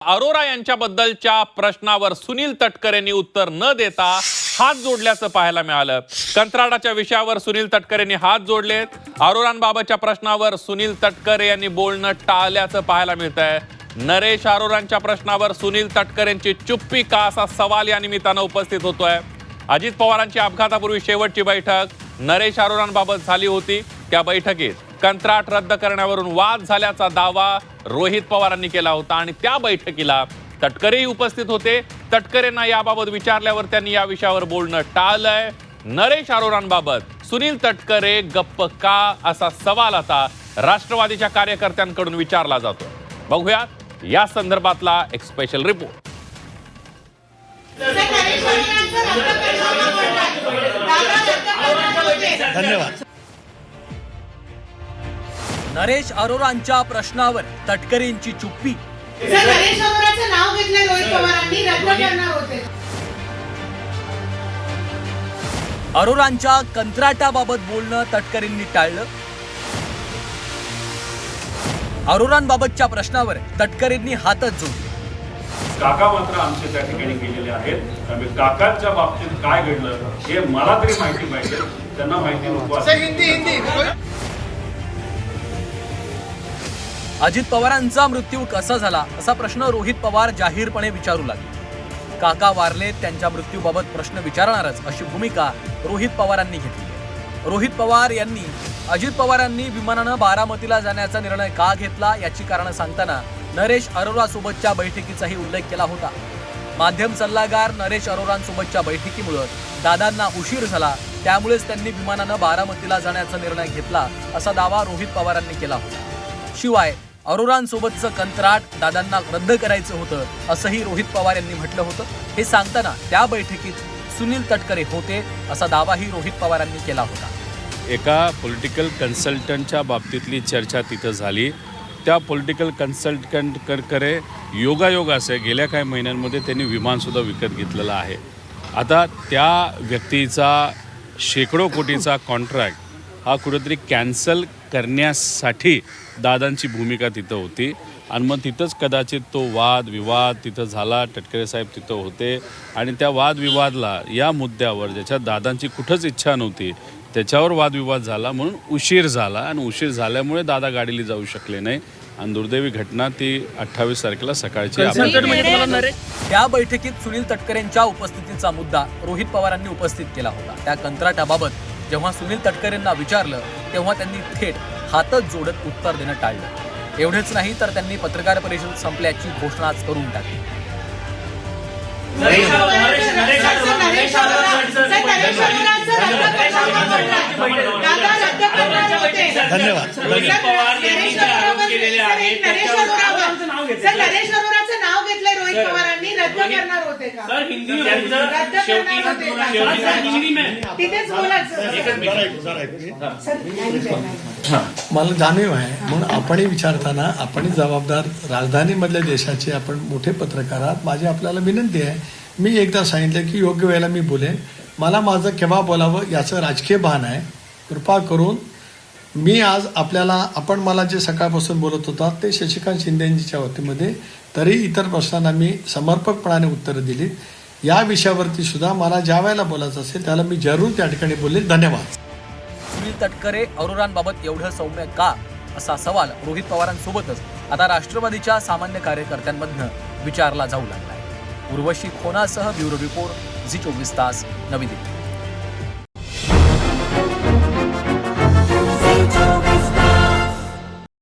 अरोरा यांच्याबद्दलच्या प्रश्नावर सुनील तटकरेंनी उत्तर न देता हात जोडल्याचं पाहायला मिळालं। कंत्राटाच्या विषयावर सुनील तटकरेंनी हात जोडलेत। अरोरांबाबतच्या प्रश्नावर सुनील तटकरे यांनी बोलणं टाळल्याचं पाहायला मिळतंय। नरेश अरोरांच्या प्रश्नावर सुनील तटकरेंची चुप्पी का असा सवाल या निमित्तानं उपस्थित होतोय। अजित पवारांची अपघातापूर्वी शेवटची बैठक नरेश अरोरांबाबत झाली होती। त्या बैठकीत कंत्राट रद्द करण्यावरून वाद झाल्याचा दावा रोहित पवारांनी केला होता आणि त्या बैठकीला तटकरेही उपस्थित होते। तटकरेंना याबाबत विचारल्यावर त्यांनी या विषयावर बोलणं टाळलंय। नरेश अरोरांबाबत सुनील तटकरे गप्प का असा सवाल आता राष्ट्रवादीच्या कार्यकर्त्यांकडून विचारला जातो। बघूयात या संदर्भातला एक स्पेशल रिपोर्ट। धन्यवाद। नरेश अरोरांच्या प्रश्नावर तटकरेंची चुप्पी। नरेश अरोराचं नाव घेतलं रोहित पवारांनी, रद्द करणार होते। अरोरांच्या कंत्राटाबाबत बोलणं तटकरेंनी टाळलं। अरोरांबाबतच्या प्रश्नावर तटकरेंनी हातच जोडले। काका मात्र आमचे त्या ठिकाणी गेलेले आहेत, त्यामुळे काकांच्या बाबतीत काय घडलं हे मला तरी माहिती पाहिजे, त्यांना माहिती नको। अजित पवारांचा मृत्यू कसा झाला असा प्रश्न रोहित पवार जाहीरपणे विचारू लागले। काका वारले, त्यांच्या मृत्यूबाबत प्रश्न विचारणारच अशी भूमिका रोहित पवारांनी घेतली। रोहित पवार यांनी अजित पवारांनी विमानानं बारामतीला जाण्याचा निर्णय का घेतला याची कारणं सांगताना नरेश अरोरासोबतच्या बैठकीचाही उल्लेख केला होता। माध्यम सल्लागार नरेश अरोरांसोबतच्या बैठकीमुळे दादांना उशीर झाला, त्यामुळेच त्यांनी विमानानं बारामतीला जाण्याचा निर्णय घेतला असा दावा रोहित पवारांनी केला होता। शिवाय अरोरांसोबतचं कंत्राट दादांना रद्द करायचं होतं असंही रोहित पवार यांनी म्हटलं होतं। हे सांगताना त्या बैठकीत सुनील तटकरे होते असा दावाही रोहित पवारांनी केला होता। एका पॉलिटिकल कन्सल्टंटच्या बाबतीतली चर्चा तिथं झाली। त्या पॉलिटिकल कन्सल्टंटकडे योगायोग असे गेल्या काही महिन्यांमध्ये त्यांनी विमानसुद्धा विकत घेतलेलं आहे। आता त्या व्यक्तीचा शेकडो कोटीचा कॉन्ट्रॅक्ट हा कुठेतरी कॅन्सल करण्यासाठी दादांची भूमिका तिथं होती आणि मग तिथंच कदाचित तो वादविवाद तिथं झाला। तटकरे साहेब तिथं होते आणि त्या वादविवादला या मुद्द्यावर ज्याच्यात दादांची कुठंच इच्छा नव्हती त्याच्यावर वादविवाद झाला, म्हणून उशीर झाला आणि उशीर झाल्यामुळे दादा गाडीला जाऊ शकले नाही आणि दुर्दैवी घटना ती 28 तारखेला सकाळची। त्या बैठकीत सुनील तटकरेंच्या उपस्थितीचा मुद्दा रोहित पवारांनी उपस्थित केला होता। त्या कंत्राटाबाबत जेव्हा सुनील तटकरेंना विचारलं तेव्हा त्यांनी थेट हातच जोडत उत्तर देणं टाळलं। एवढेच नाही तर त्यांनी पत्रकार परिषद संपल्याची घोषणाच करून टाकली। धन्यवाद। नरेश अरोराचं नाव घेतलंय रोहित पवारांनी, रद्द करणार होते का? रद्द करणार होते का? तिथेच बोलायचं। मला जाणीव आहे म्हणून आपणही विचारताना आपण जबाबदार राजधानीमधल्या देशाचे आपण मोठे पत्रकार आहात। माझी आपल्याला विनंती आहे, मी एकदा सांगितलं की योग्य वेळेला मी बोलेन। मला माझं केव्हा बोलावं याचं राजकीय भान आहे। कृपा करून मी आज आपल्याला आपण मला जे सकाळपासून बोलत होता ते शशिकांत शिंदेंच्या वतीमध्ये तरी इतर प्रश्नांना मी समर्पकपणाने उत्तरं दिली। या विषयावरती सुद्धा मला ज्या वेळेला बोलायचं असेल त्याला मी जरूर त्या ठिकाणी बोलेन। धन्यवाद। सुनील तटकरे अरोरांबाबत एवढं सौम्य का असा सवाल रोहित पवारांसोबतच आता राष्ट्रवादीच्या सामान्य कार्यकर्त्यांमधनं विचारला जाऊ लागलाय। उर्वशी खोनासह ब्युरो रिपोर्ट झी 24 तास, नवी दिल्ली।